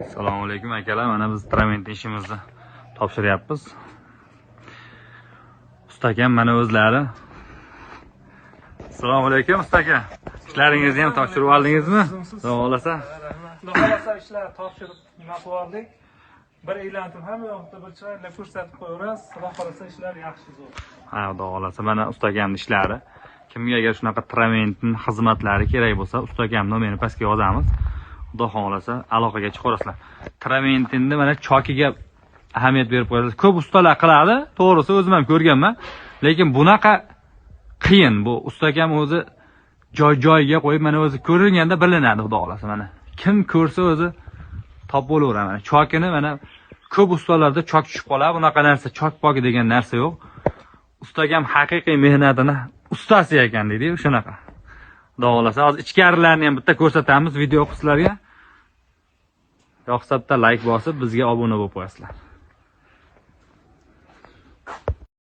Assalomu alaykum akalar. Mana biz trament ishimizni topshiryapmiz. Ustakam mana o'zlari. Assalomu alaykum ustaka. Ishlaringizni ham topshirib oldingizmi? Xudo xolasa. Xudo xolasa ishlar topshirib nima qilib oldik. Bir aylantirib ham yo'qda bir chiroyli ko'rsatib qo'yamiz. Xudo xolasa ishlar yaxshi zo'r. Ha, xudo xolasa mana ustakamning ishlari. Kimga agar shunaqa tramentning xizmatlari kerak bo'lsa, ustakam nomerini pastga yozamiz. Xudo xolasa aloqaga chiqarasizlar. Tramentni mana chokiga ahamiyat berib qo'yasiz. Ko'p ustalar qiladi, to'g'risi o'zim ham ko'rganman. Lekin bunaqa qiyin. Bu ustakam o'zi joy-joyiga qo'yib mana o'zi ko'ringanda bilinadi, xudo xolasa mana. Kim ko'rsa o'zi top bo'laveradi mana. Chokini mana ko'p ustalarda chok tushib qoladi. Bunaqa narsa chok poki degan narsa yo'q. Ustakam haqiqiy mehnatini ustasi ekan deydi-ku, shunaqa. Xudo xolasa hozir ichkarilarni ham bitta ko'rsatamiz video qislarga. Yoqsa bitta like bosib bizga obuna bo'lib qo'yasizlar.